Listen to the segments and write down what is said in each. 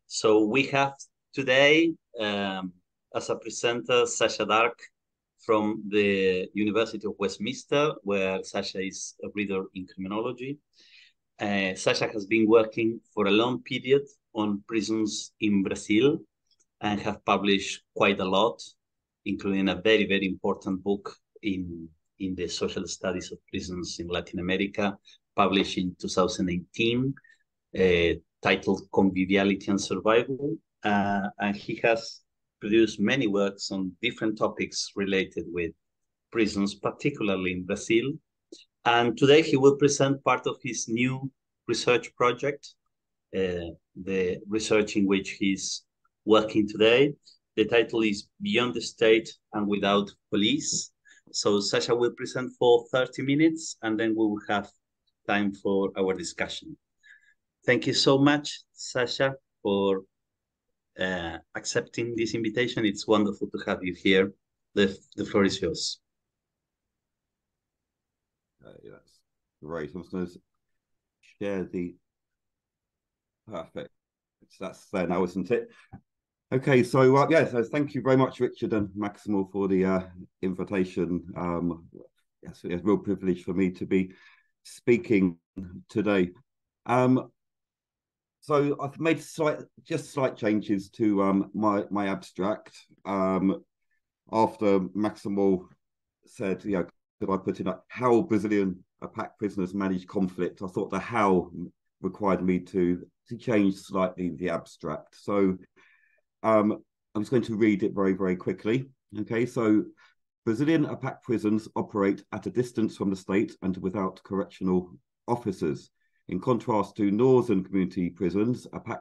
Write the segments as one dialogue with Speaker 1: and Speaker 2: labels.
Speaker 1: So we have today as a presenter Sacha Darke from the University of Westminster, where Sacha is a reader in criminology. Sacha has been working for a long period on prisons in Brazil and have published quite a lot, including a very, very important book in the social studies of prisons in Latin America, published in 2018, titled Conviviality and Survival. And he has produced many works on different topics related with prisons, particularly in Brazil. And today he will present part of his new research project, the research in which he's working today. The title is Beyond the State and Without Police. So Sacha will present for 30 minutes and then we will have time for our discussion. Thank you so much, Sacha, for accepting this invitation. It's wonderful to have you here. The floor is yours.
Speaker 2: That's great. I'm going to share the perfect. That's there now, isn't it? Okay, so so thank you very much, Richard and Maximal, for the invitation. It's a real privilege for me to be speaking today. So I've made slight changes to my abstract. After Maximal said, could I put in how Brazilian APAC prisoners manage conflict? I thought the how required me to change slightly the abstract. So I'm just going to read it very, very quickly. Okay, so Brazilian APAC prisons operate at a distance from the state and without correctional officers. In contrast to northern community prisons, APAC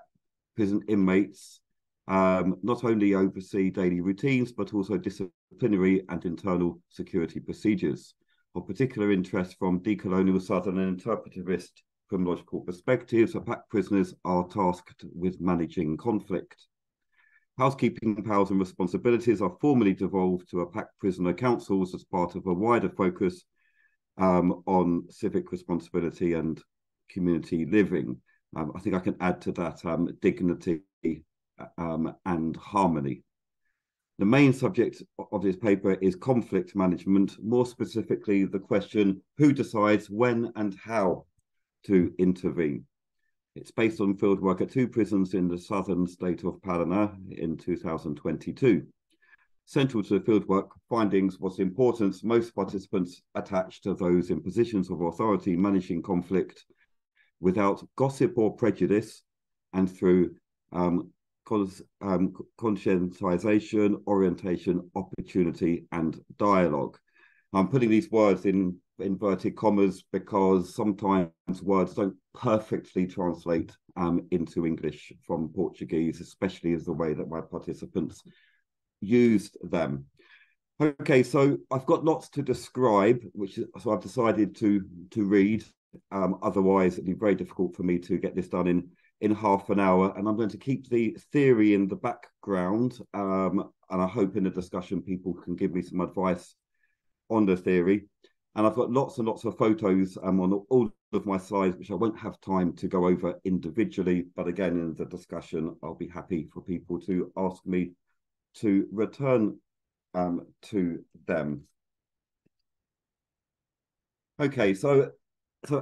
Speaker 2: prison inmates not only oversee daily routines, but also disciplinary and internal security procedures. Of particular interest from decolonial southern and interpretivist criminological perspectives, APAC prisoners are tasked with managing conflict. Housekeeping powers and responsibilities are formally devolved to APAC prisoner councils as part of a wider focus on civic responsibility and community living. I think I can add to that dignity and harmony. The main subject of this paper is conflict management, more specifically the question, who decides when and how to intervene? It's based on fieldwork at 2 prisons in the southern state of Paraná in 2022. Central to the fieldwork findings was the importance most participants attached to those in positions of authority managing conflict without gossip or prejudice and through conscientization, orientation, opportunity, and dialogue. I'm putting these words in inverted commas because sometimes words don't perfectly translate into English from Portuguese, especially as the way that my participants used them. Okay, so I've got lots to describe, so I've decided to read. Otherwise, it'd be very difficult for me to get this done in half an hour. And I'm going to keep the theory in the background. And I hope in the discussion people can give me some advice on the theory. And I've got lots and lots of photos on all of my slides, which I won't have time to go over individually. But again, in the discussion, I'll be happy for people to ask me to return to them. Okay, so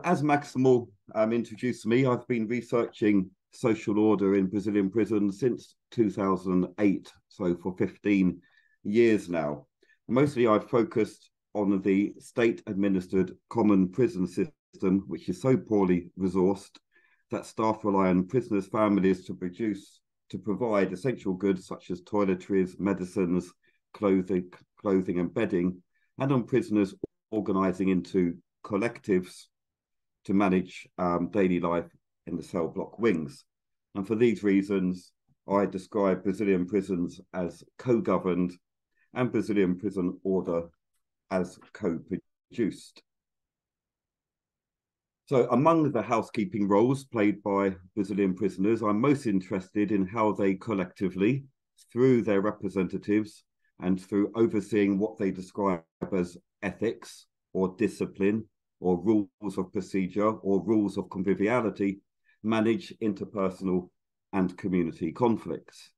Speaker 2: as Maximal introduced me, I've been researching social order in Brazilian prisons since 2008, so for 15 years now. Mostly I've focused on the state-administered common prison system, which is so poorly resourced that staff rely on prisoners' families to provide essential goods such as toiletries, medicines, clothing and bedding, and on prisoners organizing into collectives to manage daily life in the cell block wings. And for these reasons, I describe Brazilian prisons as co-governed and Brazilian prison order as co-produced. So among the housekeeping roles played by Brazilian prisoners, I'm most interested in how they collectively, through their representatives and through overseeing what they describe as ethics or discipline or rules of procedure or rules of conviviality, manage interpersonal and community conflicts.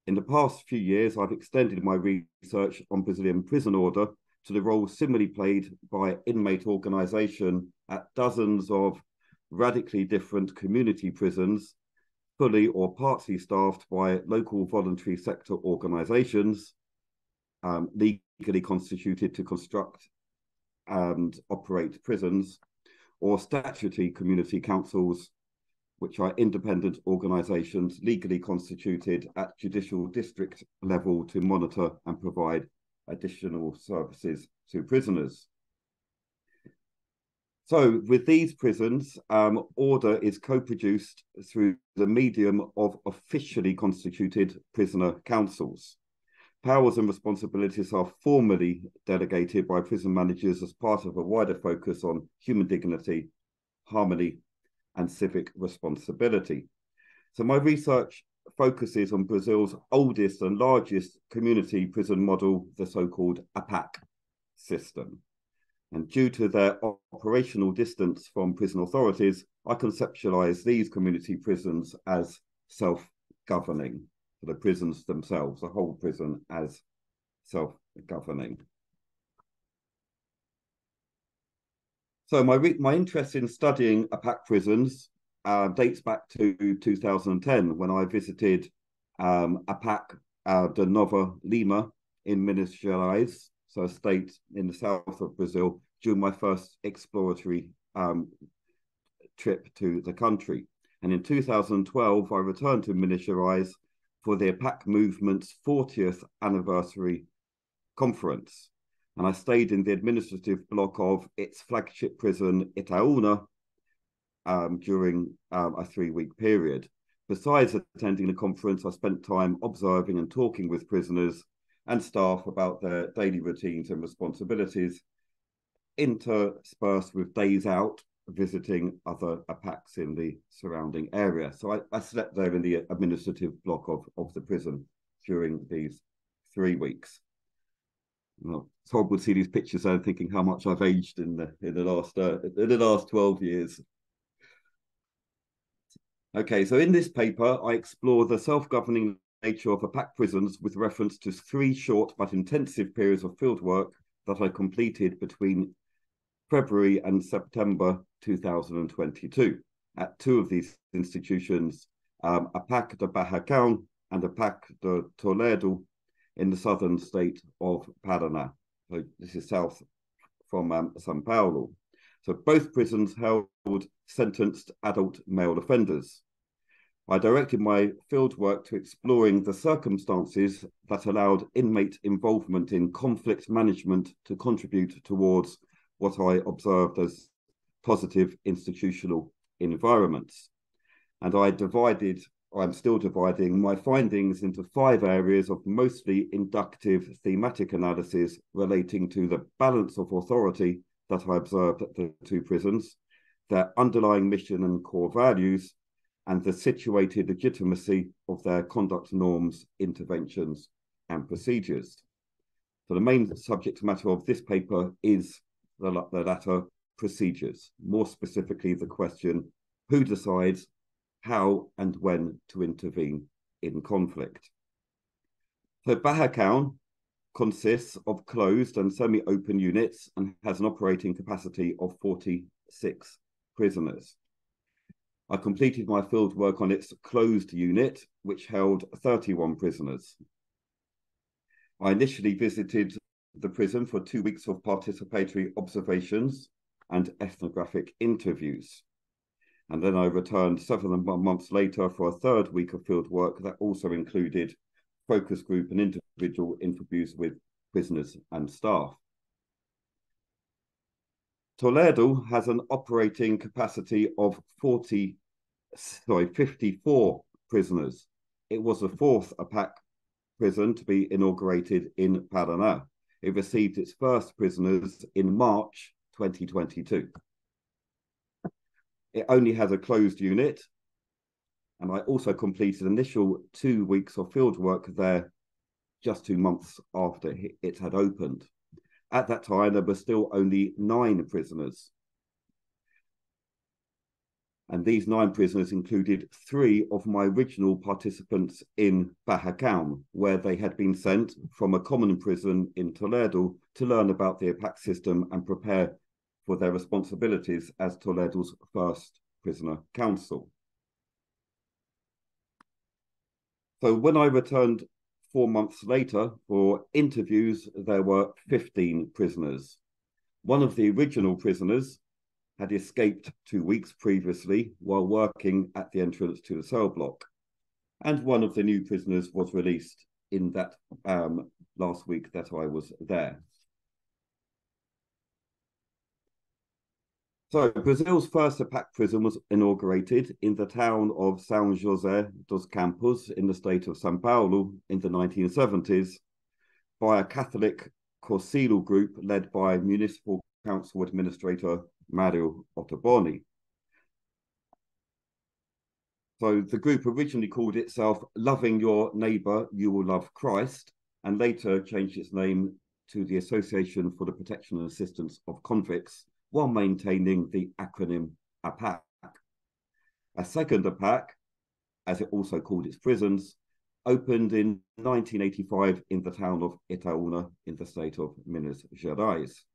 Speaker 2: In the past few years, I've extended my research on Brazilian prison order to the role similarly played by inmate organisation at dozens of radically different community prisons, fully or partly staffed by local voluntary sector organisations, legally constituted to construct and operate prisons, or statutory community councils, which are independent organisations legally constituted at judicial district level to monitor and provide additional services to prisoners. So with these prisons, order is co-produced through the medium of officially constituted prisoner councils. Powers and responsibilities are formally delegated by prison managers as part of a wider focus on human dignity, harmony, and civic responsibility. So my research focuses on Brazil's oldest and largest community prison model, the so-called APAC system. And due to their operational distance from prison authorities, I conceptualize these community prisons as self-governing, for the prisons themselves, the whole prison as self-governing. So my interest in studying APAC prisons dates back to 2010 when I visited APAC de Nova Lima in Minas Gerais, so a state in the south of Brazil, during my first exploratory trip to the country. And in 2012, I returned to Minas Gerais for the APAC movement's 40th anniversary conference. And I stayed in the administrative block of its flagship prison, Itaúna, during a 3-week period. Besides attending the conference, I spent time observing and talking with prisoners and staff about their daily routines and responsibilities, interspersed with days out visiting other APACs in the surrounding area. So I slept there in the administrative block of the prison during these 3 weeks. Well, it's horrible to see these pictures and thinking how much I've aged in the last 12 years. Okay, so in this paper, I explore the self-governing nature of APAC prisons with reference to 3 short but intensive periods of fieldwork that I completed between February and September 2022 at 2 of these institutions, APAC de Barracão and APAC de Toledo, in the southern state of Paraná. So this is south from São Paulo. So both prisons held sentenced adult male offenders. I directed my fieldwork to exploring the circumstances that allowed inmate involvement in conflict management to contribute towards what I observed as positive institutional environments. And I'm still dividing my findings into 5 areas of mostly inductive thematic analysis relating to the balance of authority that I observed at the 2 prisons, their underlying mission and core values, and the situated legitimacy of their conduct norms, interventions, and procedures. So the main subject matter of this paper is the latter, procedures, more specifically the question, who decides how and when to intervene in conflict? So Barracão consists of closed and semi-open units and has an operating capacity of 46 prisoners. I completed my field work on its closed unit, which held 31 prisoners. I initially visited the prison for 2 weeks of participatory observations and ethnographic interviews. And then I returned 7 months later for a 3rd week of field work that also included focus group and individual interviews with prisoners and staff. Toledo has an operating capacity of 54 prisoners. It was the 4th APAC prison to be inaugurated in Paraná. It received its first prisoners in March 2022. It only has a closed unit, and I also completed initial 2 weeks of field work there just 2 months after it had opened. At that time, there were still only 9 prisoners. And these 9 prisoners included 3 of my original participants in Bahacão, where they had been sent from a common prison in Toledo to learn about the APAC system and prepare for their responsibilities as Toledo's first prisoner council. So when I returned 4 months later for interviews, there were 15 prisoners. One of the original prisoners had escaped 2 weeks previously while working at the entrance to the cell block. And one of the new prisoners was released in that last week that I was there. So Brazil's first APAC prison was inaugurated in the town of São José dos Campos in the state of São Paulo in the 1970s by a Catholic correctional group led by Municipal Council Administrator Mario Ottoboni. So the group originally called itself Loving Your Neighbour, You Will Love Christ, and later changed its name to the Association for the Protection and Assistance of Convicts, while maintaining the acronym APAC. A second APAC, as it also called its prisons, opened in 1985 in the town of Itaúna in the state of Minas Gerais.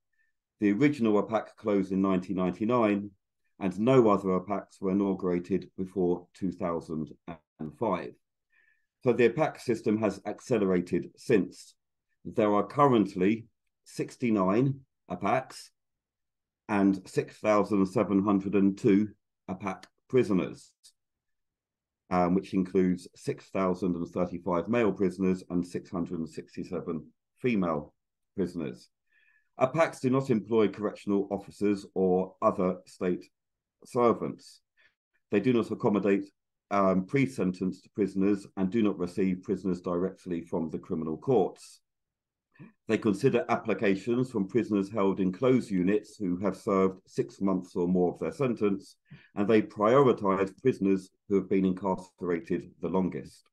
Speaker 2: The original APAC closed in 1999, and no other APACs were inaugurated before 2005. So the APAC system has accelerated since. There are currently 69 APACs and 6,702 APAC prisoners, which includes 6,035 male prisoners and 667 female prisoners. APACs do not employ correctional officers or other state servants. They do not accommodate pre-sentenced prisoners and do not receive prisoners directly from the criminal courts. They consider applications from prisoners held in closed units who have served 6 months or more of their sentence, and they prioritize prisoners who have been incarcerated the longest.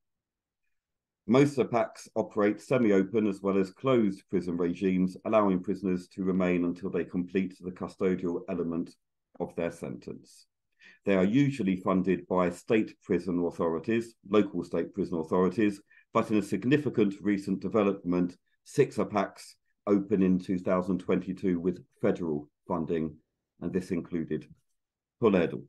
Speaker 2: Most APACs operate semi-open as well as closed prison regimes, allowing prisoners to remain until they complete the custodial element of their sentence. They are usually funded by state prison authorities, local state prison authorities, but in a significant recent development, 6 APACs open in 2022 with federal funding, and this included Toledo.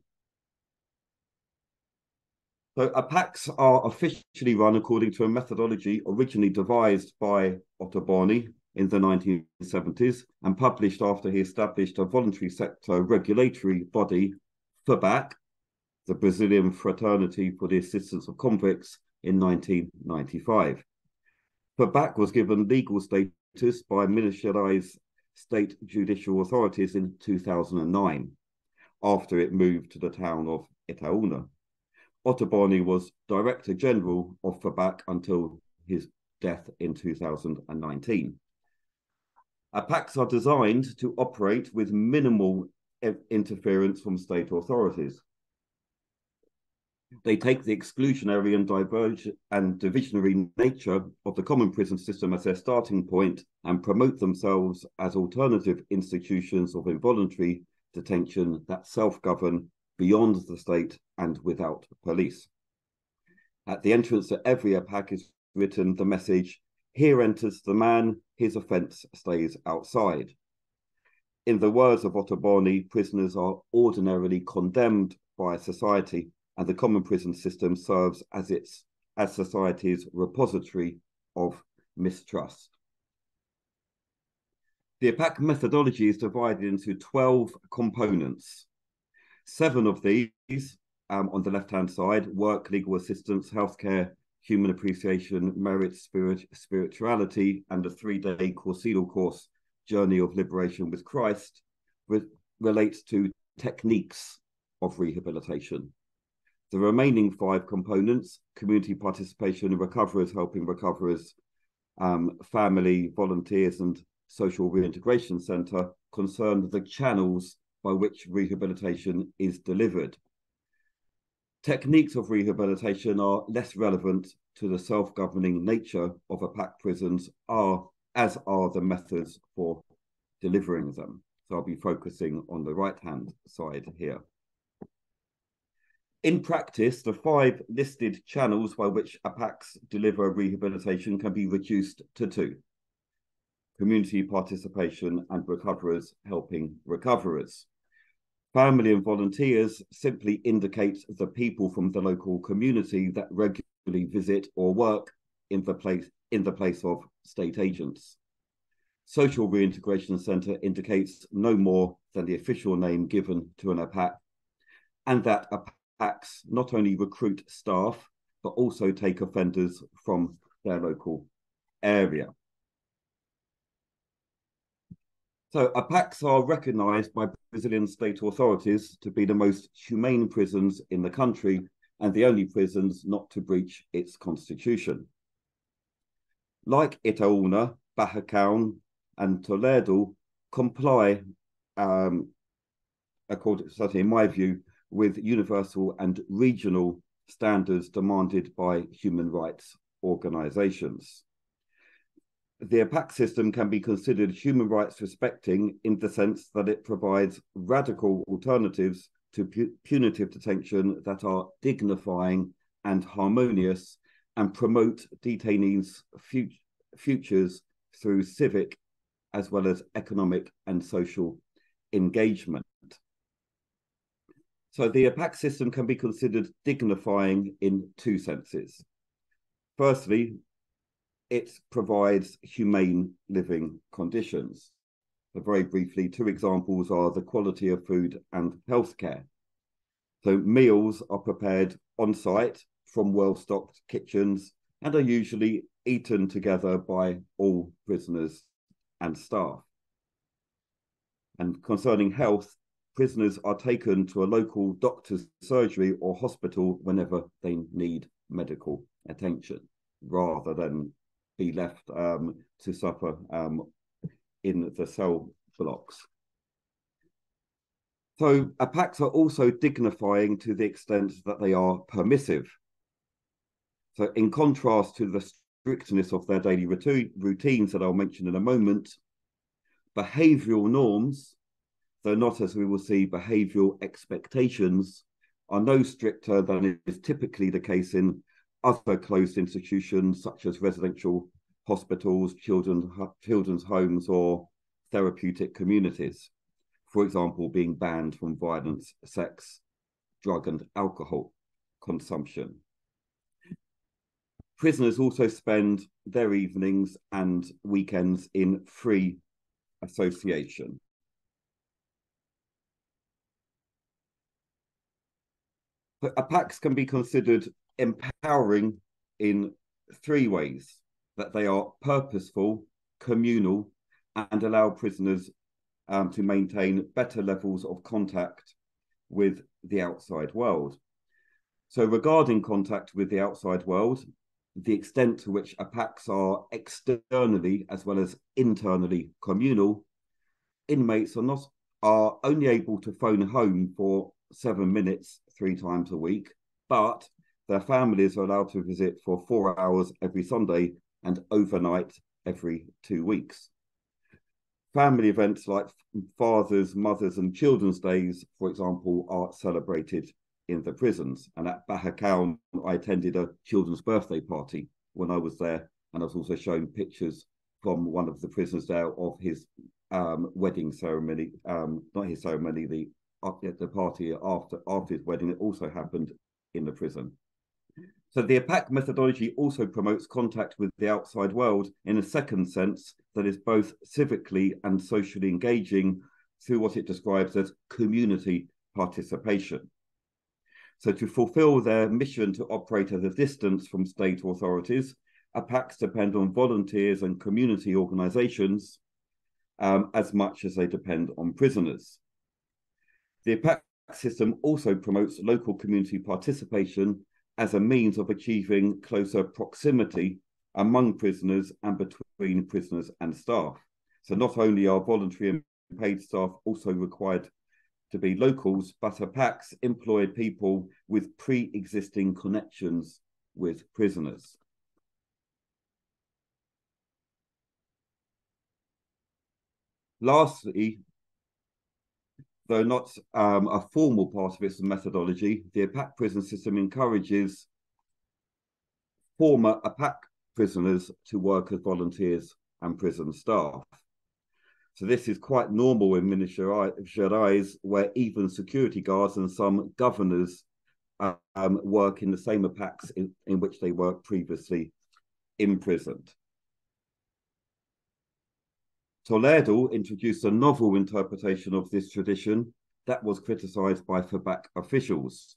Speaker 2: So APACs are officially run according to a methodology originally devised by Ottoboni in the 1970s and published after he established a voluntary sector regulatory body, FABAC, the Brazilian Fraternity for the Assistance of Convicts, in 1995. FABAC was given legal status by Minas Gerais state judicial authorities in 2009, after it moved to the town of Itaúna. Ottoboni was Director General of FABAC until his death in 2019. APACs are designed to operate with minimal interference from state authorities. They take the exclusionary and divisionary nature of the common prison system as their starting point and promote themselves as alternative institutions of involuntary detention that self-govern beyond the state and without police. At the entrance to every APAC is written the message, "Here enters the man, his offence stays outside." In the words of Ottoboni, prisoners are ordinarily condemned by society, and the common prison system serves as society's repository of mistrust. The APAC methodology is divided into 12 components. 7 of these, on the left-hand side, work, legal assistance, healthcare, human appreciation, merit, spirituality, and a 3-day correctional course, Journey of Liberation with Christ, relates to techniques of rehabilitation. The remaining 5 components, community participation, recoverers helping recoverers, family, volunteers, and social reintegration centre, concern the channels by which rehabilitation is delivered. Techniques of rehabilitation are less relevant to the self-governing nature of APAC prisons, as are the methods for delivering them. So I'll be focusing on the right-hand side here. In practice, the 5 listed channels by which APACs deliver rehabilitation can be reduced to 2: community participation and recoverers helping recoverers. Family and volunteers simply indicate the people from the local community that regularly visit or work in the place of state agents. Social Reintegration Centre indicates no more than the official name given to an APAC, and that APACs not only recruit staff, but also take offenders from their local area. So APACs are recognised by Brazilian state authorities to be the most humane prisons in the country and the only prisons not to breach its constitution. Like Itaúna, Barracão, and Toledo, comply, according, certainly in my view, with universal and regional standards demanded by human rights organisations. The APAC system can be considered human rights respecting in the sense that it provides radical alternatives to punitive detention that are dignifying and harmonious and promote detainees' futures through civic as well as economic and social engagement. So the APAC system can be considered dignifying in 2 senses. Firstly, it provides humane living conditions. So very briefly, 2 examples are the quality of food and healthcare. So meals are prepared on site from well-stocked kitchens and are usually eaten together by all prisoners and staff. And concerning health, prisoners are taken to a local doctor's surgery or hospital whenever they need medical attention, rather than be left to suffer in the cell blocks. So APACs are also dignifying to the extent that they are permissive. So in contrast to the strictness of their daily routines that I'll mention in a moment, behavioural norms, though not, as we will see, behavioural expectations, are no stricter than is typically the case in other closed institutions such as residential hospitals, children's homes, or therapeutic communities, for example, being banned from violence, sex, drug and alcohol consumption. Prisoners also spend their evenings and weekends in free association. But APACs can be considered empowering in 3 ways: that they are purposeful, communal, and allow prisoners to maintain better levels of contact with the outside world. So regarding contact with the outside world, the extent to which APACs are externally as well as internally communal, inmates are only able to phone home for 7 minutes 3 times a week, but their families are allowed to visit for 4 hours every Sunday and overnight every 2 weeks. Family events like Father's, Mother's and Children's Days, for example, are celebrated in the prisons. And at Barracão, I attended a children's birthday party when I was there, and I was also shown pictures from one of the prisoners there of his wedding ceremony, not his ceremony, the party after his wedding. It also happened in the prison. So the APAC methodology also promotes contact with the outside world in a second sense that is both civically and socially engaging through what it describes as community participation. So to fulfill their mission to operate at a distance from state authorities, APACs depend on volunteers and community organisations as much as they depend on prisoners. The APAC system also promotes local community participation as a means of achieving closer proximity among prisoners and between prisoners and staff. So not only are voluntary and paid staff also required to be locals, but APACs employ people with pre-existing connections with prisoners. Lastly, Though not a formal part of its methodology, the APAC prison system encourages former APAC prisoners to work as volunteers and prison staff. So this is quite normal in Minas Gerais, where even security guards and some governors work in the same APACs in which they worked previously imprisoned. Toledo introduced a novel interpretation of this tradition that was criticized by FABAC officials.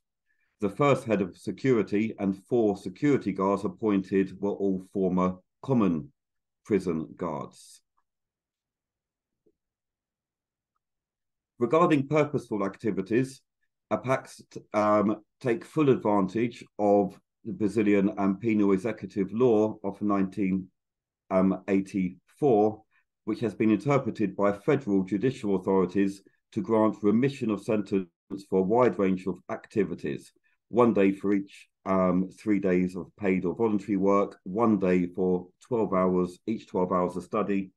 Speaker 2: The first head of security and 4 security guards appointed were all former common prison guards. Regarding purposeful activities, APACs take full advantage of the Brazilian penal executive law of 1984, which has been interpreted by federal judicial authorities to grant remission of sentence for a wide range of activities. 1 day for each 3 days of paid or voluntary work, 1 day for 12 hours, each 12 hours of study,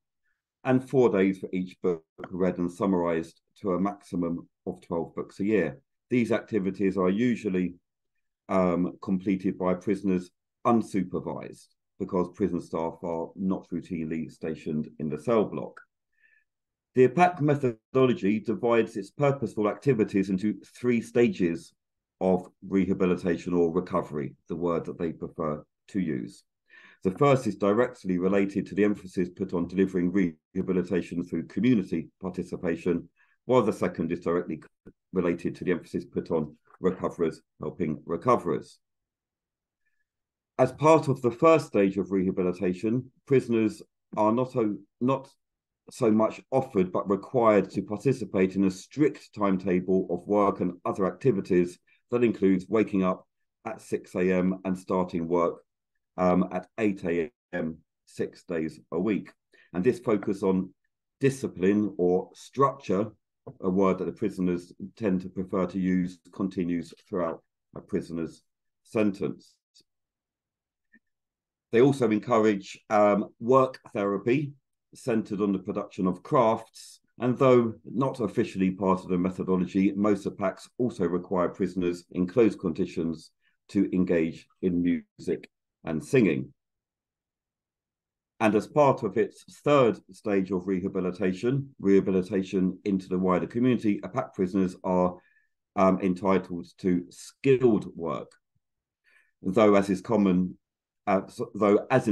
Speaker 2: and 4 days for each book read and summarized to a maximum of 12 books a year. These activities are usually completed by prisoners unsupervised, because prison staff are not routinely stationed in the cell block. The APAC methodology divides its purposeful activities into 3 stages of rehabilitation or recovery, the word that they prefer to use. The first is directly related to the emphasis put on delivering rehabilitation through community participation, while the second is directly related to the emphasis put on recoverers helping recoverers. As part of the first stage of rehabilitation, prisoners are not so much offered but required to participate in a strict timetable of work and other activities that includes waking up at 6 a.m. and starting work at 8 a.m. 6 days a week. And this focus on discipline or structure, a word that the prisoners tend to prefer to use, continues throughout a prisoner's sentence. They also encourage work therapy centered on the production of crafts, and though not officially part of the methodology, most APACs also require prisoners in closed conditions to engage in music and singing. And as part of its third stage of rehabilitation into the wider community, APAC prisoners are entitled to skilled work, though as in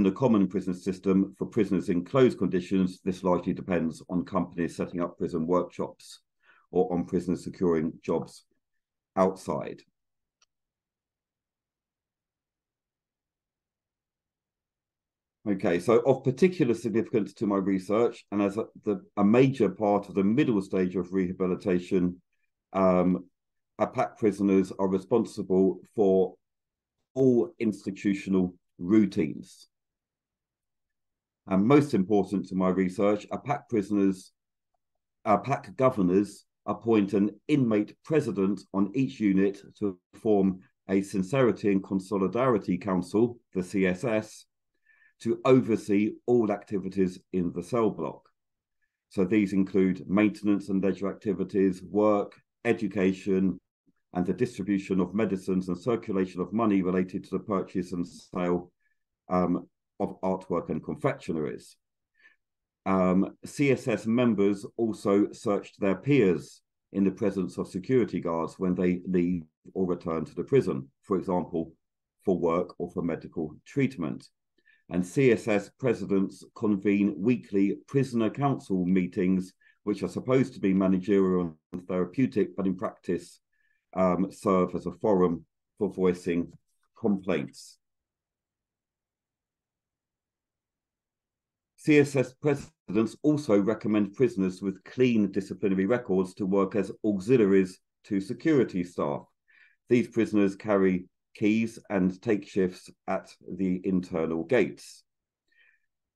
Speaker 2: the common prison system for prisoners in closed conditions, this largely depends on companies setting up prison workshops or on prisoners securing jobs outside. Okay, so of particular significance to my research, and as a major part of the middle stage of rehabilitation, APAC prisoners are responsible for all institutional routines. And most important to my research, APAC governors appoint an inmate president on each unit to form a Sincerity and Consolidarity Council, the CSS, to oversee all activities in the cell block. So these include maintenance and leisure activities, work, education, and the distribution of medicines and circulation of money related to the purchase and sale of artwork and confectionaries. CSS members also searched their peers in the presence of security guards when they leave or return to the prison, for example, for work or for medical treatment. And CSS presidents convene weekly prisoner council meetings, which are supposed to be managerial and therapeutic, but in practice serve as a forum for voicing complaints. CSS presidents also recommend prisoners with clean disciplinary records to work as auxiliaries to security staff. These prisoners carry keys and take shifts at the internal gates.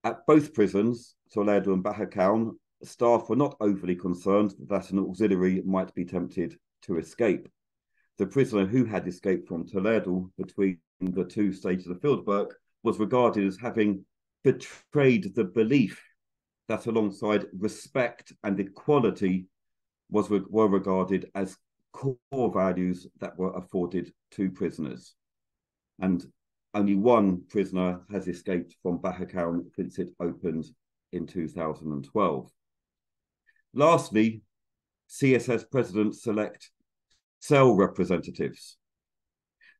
Speaker 2: At both prisons, Toledo and Barracão, staff were not overly concerned that an auxiliary might be tempted to escape. The prisoner who had escaped from Toledo between the 2 stages of fieldwork was regarded as having betrayed the belief that alongside respect and equality, were regarded as core values that were afforded to prisoners. And only one prisoner has escaped from Bahakal since it opened in 2012. Lastly, CSS presidents select cell representatives.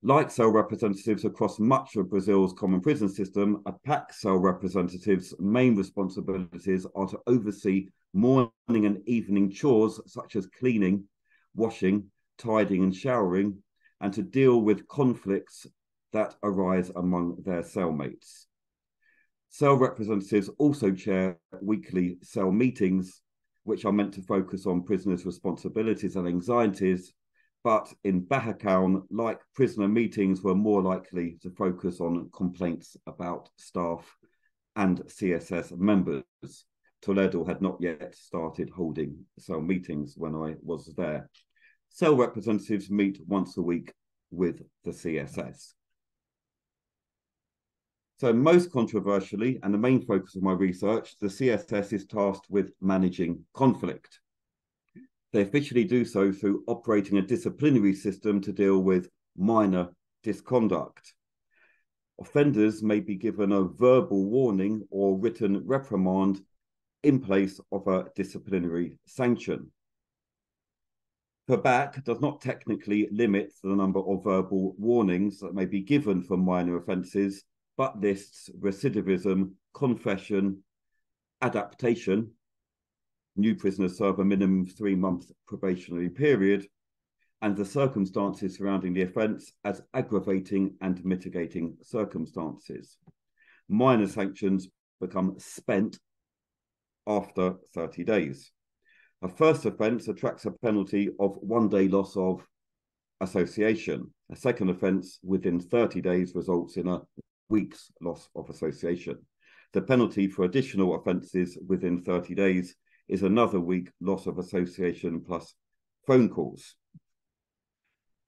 Speaker 2: Like cell representatives across much of Brazil's common prison system, APAC cell representatives' main responsibilities are to oversee morning and evening chores such as cleaning, washing, tidying and showering, and to deal with conflicts that arise among their cellmates. Cell representatives also chair weekly cell meetings, which are meant to focus on prisoners' responsibilities and anxieties, but in Bahakal, like prisoner meetings, were more likely to focus on complaints about staff and CSS members. Toledo had not yet started holding cell meetings when I was there. Cell representatives meet once a week with the CSS. So most controversially, and the main focus of my research, the CSS is tasked with managing conflict. They officially do so through operating a disciplinary system to deal with minor misconduct. Offenders may be given a verbal warning or written reprimand in place of a disciplinary sanction. APAC does not technically limit the number of verbal warnings that may be given for minor offences, but lists recidivism, confession, adaptation. New prisoners serve a minimum of 3-month probationary period, and the circumstances surrounding the offence as aggravating and mitigating circumstances. Minor sanctions become spent after 30 days. A first offence attracts a penalty of 1-day loss of association. A second offence within 30 days results in a week's loss of association. The penalty for additional offences within 30 days is another week loss of association plus phone calls.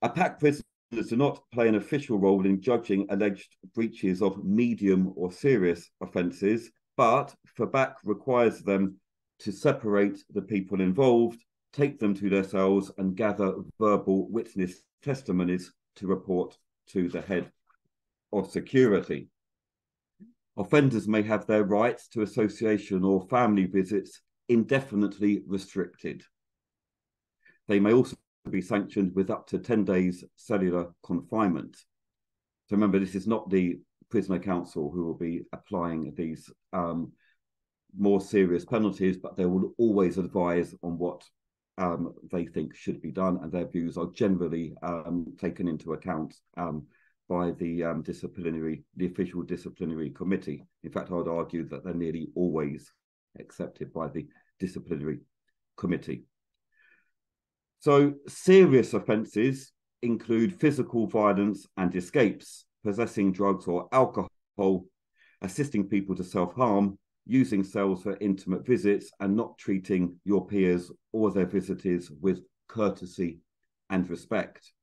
Speaker 2: APAC prisoners do not play an official role in judging alleged breaches of medium or serious offences, but APAC requires them to separate the people involved, take them to their cells and gather verbal witness testimonies to report to the head of security. Offenders may have their rights to association or family visits indefinitely restricted. They may also be sanctioned with up to 10 days cellular confinement. So remember, this is not the prisoner council who will be applying these more serious penalties, but they will always advise on what they think should be done, and their views are generally taken into account by the official disciplinary committee. In fact, I would argue that they're nearly always accepted by the disciplinary committee. So serious offences include physical violence and escapes, possessing drugs or alcohol, assisting people to self-harm, using cells for intimate visits, and not treating your peers or their visitors with courtesy and respect.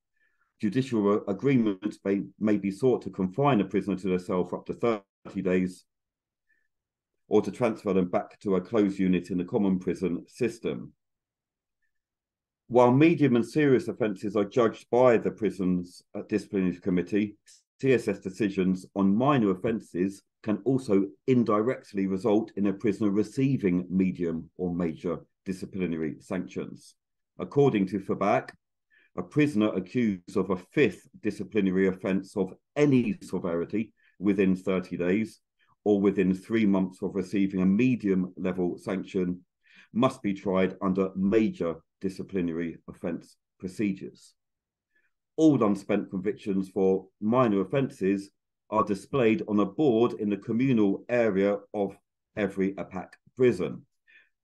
Speaker 2: Judicial agreements may be sought to confine a prisoner to their cell for up to 30 days or to transfer them back to a closed unit in the common prison system. While medium and serious offences are judged by the prison's disciplinary committee, CSS decisions on minor offences can also indirectly result in a prisoner receiving medium or major disciplinary sanctions. According to APAC, a prisoner accused of a 5th disciplinary offence of any severity within 30 days or within 3 months of receiving a medium level sanction must be tried under major disciplinary offence procedures. All unspent convictions for minor offences are displayed on a board in the communal area of every APAC prison.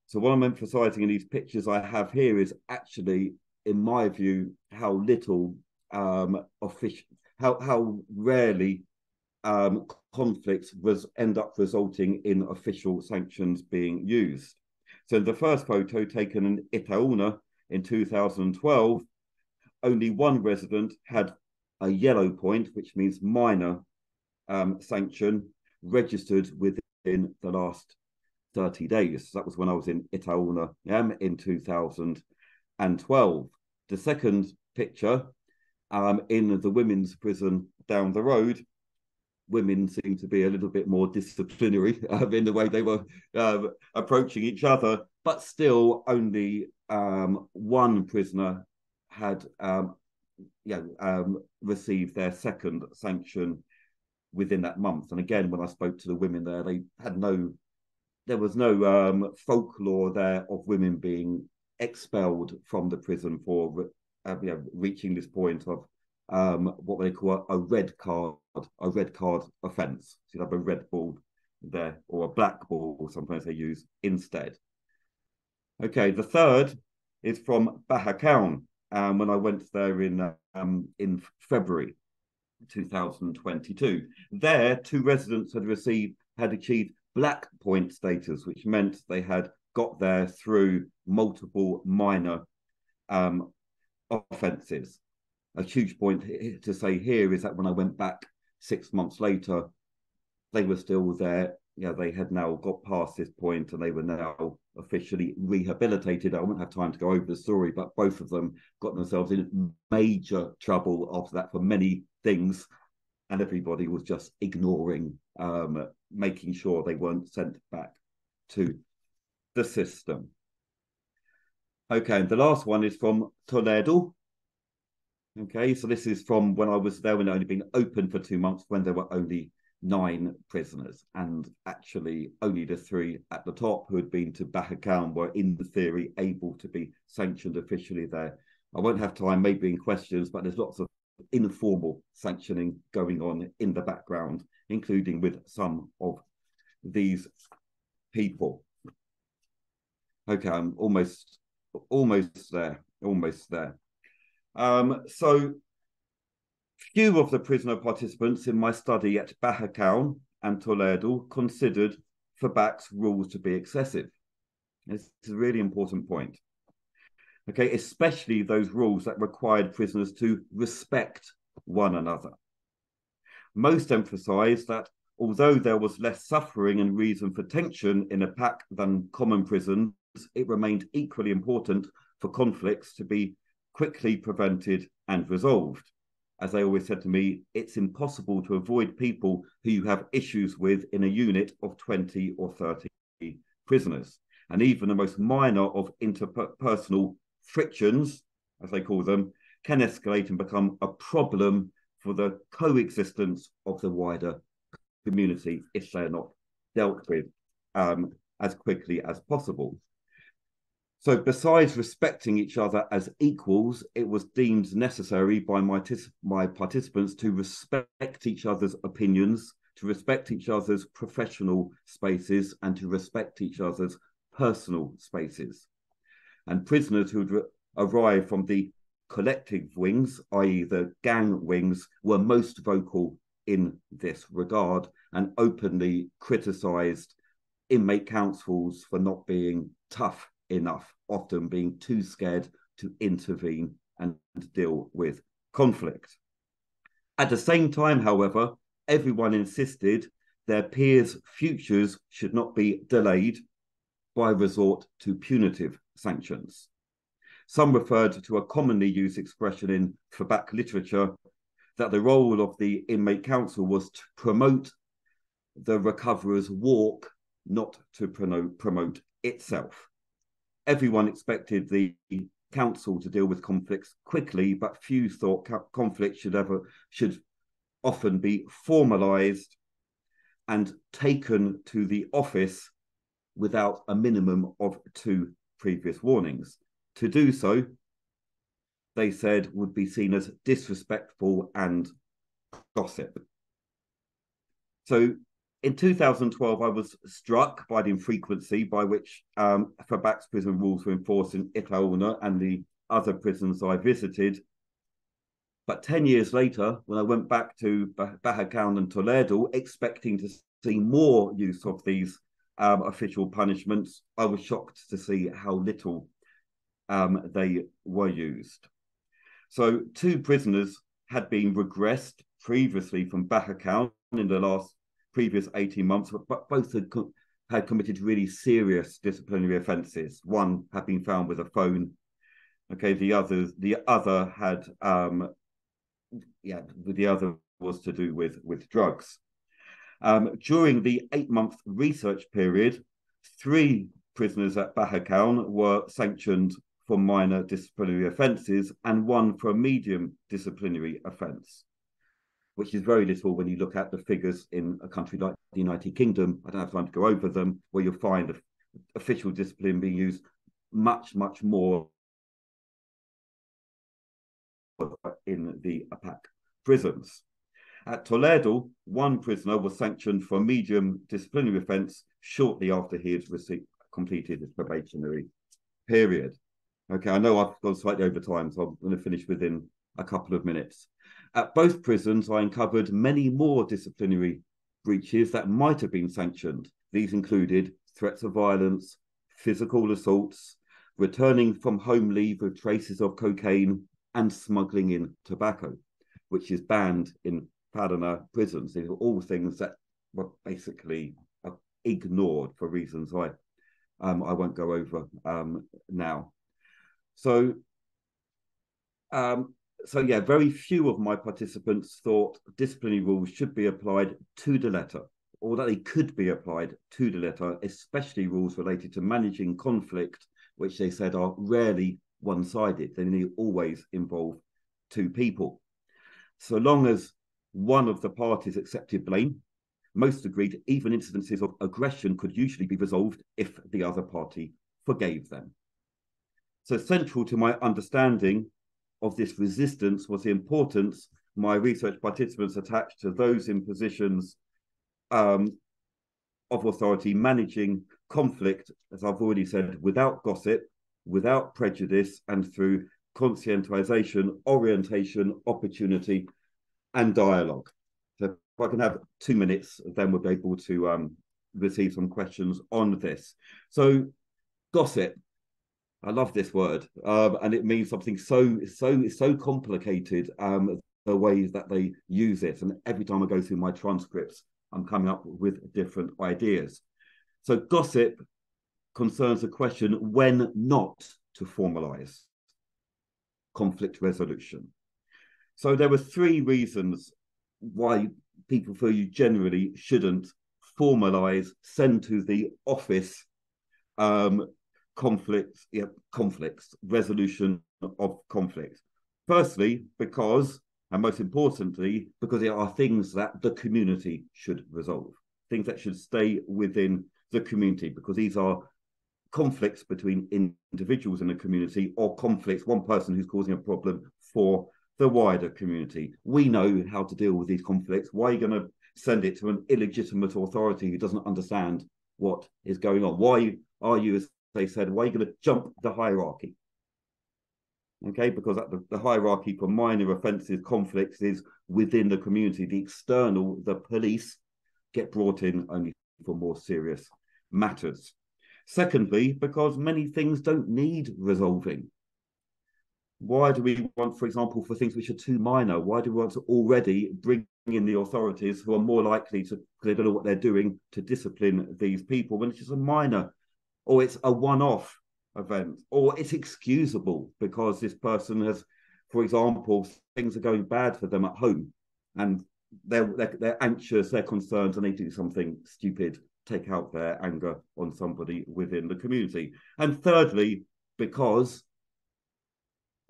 Speaker 2: So what I'm emphasising in these pictures I have here is actually, in my view, how little how rarely conflicts end up resulting in official sanctions being used. So the first photo taken in Itaúna in 2012, only one resident had a yellow point, which means minor sanction, registered within the last 30 days. That was when I was in Itaúna in 2012. and 12. The second picture, in the women's prison down the road, women seem to be a little bit more disciplinary in the way they were approaching each other, but still only one prisoner had received their second sanction within that month. And again, when I spoke to the women there, there was no folklore there of women being expelled from the prison for reaching this point of what they call a red card offence. So you have a red ball there, or a black ball, sometimes they use instead. Okay, the third is from Bahakaun, when I went there in February 2022. There, 2 residents had achieved black point status, which meant they had got there through multiple minor offences. A huge point to say here is that when I went back 6 months later, they were still there. They had now got past this point and they were now officially rehabilitated. I won't have time to go over the story, but both of them got themselves in major trouble after that for many things. And everybody was just ignoring, making sure they weren't sent back to the system. Okay, and the last one is from Toledo. Okay, so this is from when I was there, when it only been open for 2 months, when there were only 9 prisoners, and actually only the 3 at the top who had been to Bahakaun were in the theory able to be sanctioned officially there. I won't have time maybe in questions, but there's lots of informal sanctioning going on in the background, including with some of these people. Okay, I'm almost there. So few of the prisoner participants in my study at Bahakaun and Toledo considered FABAC's rules to be excessive. This is a really important point. Okay, especially those rules that required prisoners to respect one another. Most emphasised that although there was less suffering and reason for tension in APAC than common prisons, it remained equally important for conflicts to be quickly prevented and resolved. As they always said to me, it's impossible to avoid people who you have issues with in a unit of 20 or 30 prisoners. And even the most minor of interpersonal frictions, as they call them, can escalate and become a problem for the coexistence of the wider community if they're not dealt with as quickly as possible. So besides respecting each other as equals, it was deemed necessary by my participants to respect each other's opinions, to respect each other's professional spaces, and to respect each other's personal spaces. And prisoners who would arrive from the collective wings, i.e. the gang wings, were most vocal in this regard and openly criticised inmate councils for not being tough enough, often being too scared to intervene and deal with conflict. At the same time, however, everyone insisted their peers' futures should not be delayed by resort to punitive sanctions. Some referred to a commonly used expression in FABAC literature that the role of the inmate council was to promote the recoverer's walk, not to promote itself. Everyone expected the council to deal with conflicts quickly, but few thought conflict should often be formalized and taken to the office without a minimum of 2 previous warnings. To do so, they said, would be seen as disrespectful and gossip. So in 2012, I was struck by the infrequency by which FABAC's prison rules were enforced in Itaúna and the other prisons I visited. But 10 years later, when I went back to Bahakaun and Toledo, expecting to see more use of these official punishments, I was shocked to see how little they were used. So 2 prisoners had been regressed previously from Bahakaun in the previous 18 months, but both had committed really serious disciplinary offences. One had been found with a phone Okay, the other had the other was to do with drugs. During the 8-month research period, 3 prisoners at Bahakoun were sanctioned for minor disciplinary offences and 1 for a medium disciplinary offence, which is very little when you look at the figures in a country like the United Kingdom. I don't have time to go over them, where you'll find official discipline being used much, much more in the APAC prisons. At Toledo, 1 prisoner was sanctioned for a medium disciplinary offence shortly after he had completed his probationary period. Okay, I know I've gone slightly over time, so I'm going to finish within a couple of minutes. At both prisons, I uncovered many more disciplinary breaches that might have been sanctioned. These included threats of violence, physical assaults, returning from home leave with traces of cocaine, and smuggling in tobacco, which is banned in Paraná prisons. These are all things that were basically ignored for reasons I won't go over now. So yeah, very few of my participants thought disciplinary rules should be applied to the letter, or that they could be applied to the letter, especially rules related to managing conflict, which they said are rarely one-sided. They always involve 2 people. So long as one of the parties accepted blame, most agreed even incidences of aggression could usually be resolved if the other party forgave them. So central to my understanding of this resistance was the importance my research participants attached to those in positions of authority managing conflict, as I've already said, without gossip, without prejudice, and through conscientization, orientation, opportunity, and dialogue. So if I can have 2 minutes, then we'll be able to receive some questions on this. So gossip, I love this word, and it means something so complicated, the ways that they use it. And every time I go through my transcripts, I'm coming up with different ideas. So gossip concerns the question when not to formalize conflict resolution. So there were 3 reasons why people feel you generally shouldn't formalize, send to the office conflicts, resolution of conflict. Firstly, because, and most importantly, because there are things that the community should resolve, things that should stay within the community, because these are conflicts between individuals in a community, or conflicts, one person who's causing a problem for the wider community. We know how to deal with these conflicts. Why are you going to send it to an illegitimate authority who doesn't understand what is going on? Why are you, as they said, why are you going to jump the hierarchy? Okay, because the hierarchy for minor offences, conflicts, is within the community. The external, the police, get brought in only for more serious matters. Secondly, because many things don't need resolving. Why do we want, for example, for things which are too minor, why do we want to already bring in the authorities who are more likely to, because they don't know what they're doing, to discipline these people when it's just a minor, or it's a one-off event, or it's excusable because this person has, for example, things are going bad for them at home and they're anxious, they're concerned, and they do something stupid, take out their anger on somebody within the community. And thirdly, because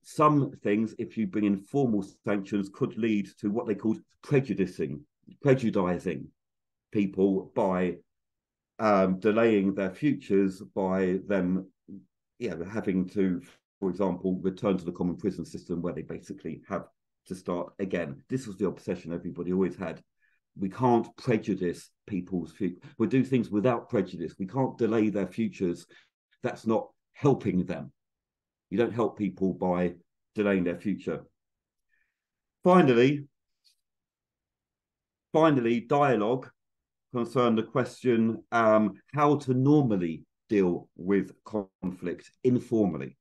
Speaker 2: some things, if you bring in formal sanctions, could lead to what they called prejudicing people by delaying their futures, by them having to, for example, return to the common prison system where they basically have to start again. This was the obsession everybody always had. We can't prejudice people's future. We do things without prejudice. We can't delay their futures. That's not helping them. You don't help people by delaying their future. Finally, dialogue concerned the question how to normally deal with conflict informally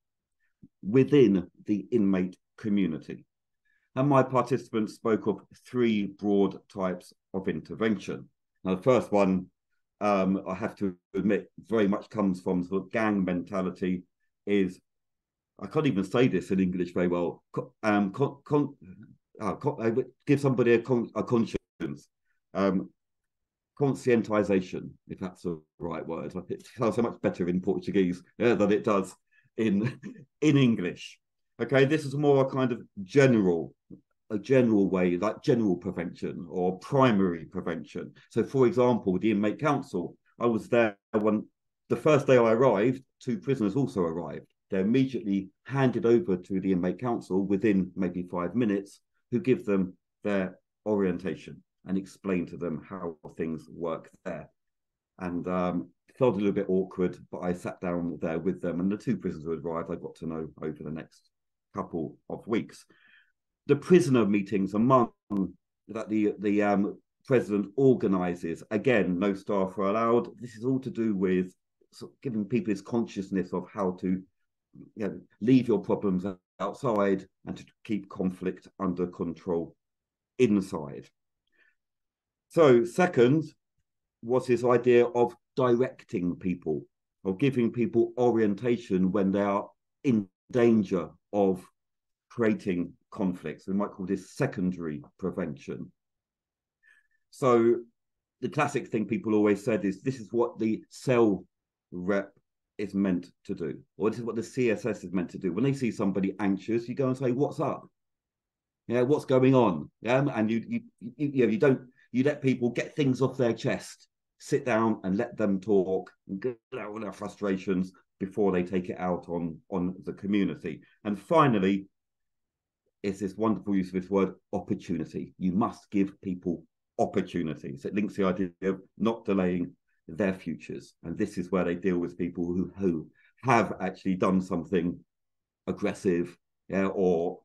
Speaker 2: within the inmate community. And my participants spoke of 3 broad types of intervention. Now, the first one, I have to admit, very much comes from sort of gang mentality, is I can't even say this in English very well. Give somebody a conscience. Conscientization, if that's the right word. It sounds so much better in Portuguese than it does in English. Okay, this is more a kind of a general way, like general prevention or primary prevention. So, for example, the inmate council, I was there when the first day I arrived, 2 prisoners also arrived. They're immediately handed over to the inmate council within maybe 5 minutes, who give them their orientation and explain to them how things work there. And it felt a little bit awkward, but I sat down there with them, and the 2 prisoners who arrived, I got to know over the next couple of weeks. The prisoner meetings among that the president organises, again, no staff are allowed. This is all to do with sort of giving people this consciousness of how to leave your problems outside and to keep conflict under control inside. So second was this idea of directing people, of giving people orientation when they are in danger of creating conflicts. We might call this secondary prevention. So the classic thing people always said is this is what the cell rep is meant to do, or this is what the CSS is meant to do. When they see somebody anxious, you go and say, "What's up? Yeah, what's going on?" Yeah, and you let people get things off their chest, sit down and let them talk and get out all their frustrations before they take it out on the community. And finally, it's this wonderful use of this word opportunity. You must give people opportunities. It links the idea of not delaying their futures. And this is where they deal with people who have actually done something aggressive, or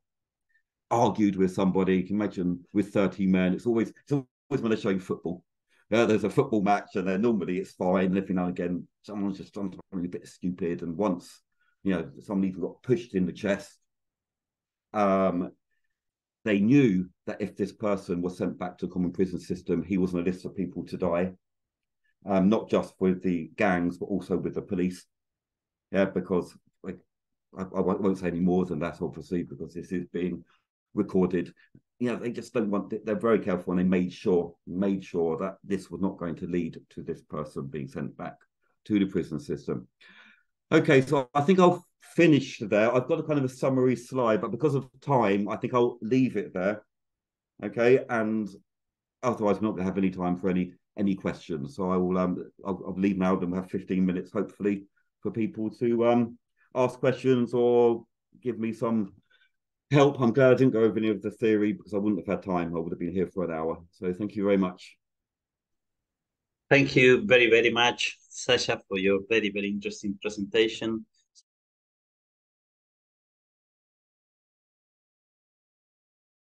Speaker 2: argued with somebody. You can imagine with 30 men, it's always when they're showing football. There's a football match, and then normally it's fine. And every now and again, someone's just done something a bit stupid. And once, somebody even got pushed in the chest. They knew that if this person was sent back to a common prison system, he was on a list of people to die, not just with the gangs, but also with the police. Yeah, because I won't say any more than that, obviously, because this is being recorded. They just don't want it. They're very careful, and they made sure that this was not going to lead to this person being sent back to the prison system. Okay, so I think I'll finish there. I've got a kind of a summary slide, but because of time, I think I'll leave it there. Okay, and otherwise we're not going to have any time for any questions. So I'll leave now, and we'll have 15 minutes, hopefully, for people to ask questions or give me some help. I'm glad I didn't go over any of the theory, because I wouldn't have had time. I would have been here for an hour. So thank you very much.
Speaker 1: Thank you very, very much, Sacha, for your very, very interesting presentation.